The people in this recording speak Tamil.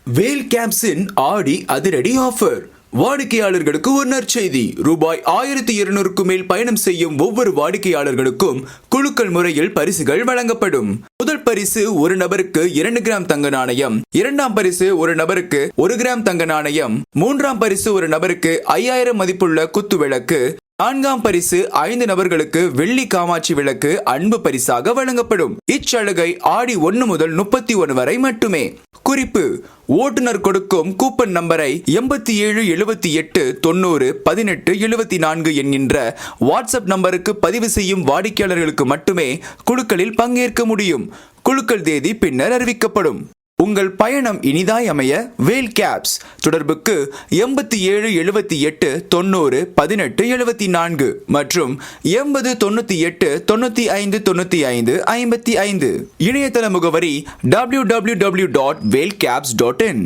வேல் கேப்ஸின் ஆடி அதிரடி ஆஃபர். வாடிக்கையாளர்களுக்கு ஒரு நற்செய்தி. ரூபாய் 1200க்கு மேல் பயணம் செய்யும் ஒவ்வொரு வாடிக்கையாளர்களுக்கும் குலுக்கல் முறையில் பரிசுகள் வழங்கப்படும். முதல் பரிசு ஒரு நபருக்கு 2 கிராம் தங்க நாணயம், இரண்டாம் பரிசு ஒரு நபருக்கு 1 கிராம் தங்க நாணயம், மூன்றாம் பரிசு ஒரு நபருக்கு 5000 மதிப்புள்ள குத்து விளக்கு, நான்காம் பரிசு 5 நபர்களுக்கு வெள்ளி காமாட்சி விளக்கு அன்பு பரிசாக வழங்கப்படும். இச்சலுகை ஆடி 1 முதல் 31 வரை மட்டுமே. குறிப்பு: ஓட்டுநர் கொடுக்கும் கூப்பன் நம்பரை 8778901874 என்கின்ற வாட்ஸ்அப் நம்பருக்கு பதிவு செய்யும் வாடிக்கையாளர்களுக்கு மட்டுமே குழுக்களில் பங்கேற்க முடியும். குழுக்கள் தேதி பின்னர் அறிவிக்கப்படும். உங்கள் பயணம் இனிதாய் அமைய வேல் கேப்ஸ். தொடர்புக்கு 8778901874 மற்றும் 8098959555. இணையதள முகவரி www.velcaps.in.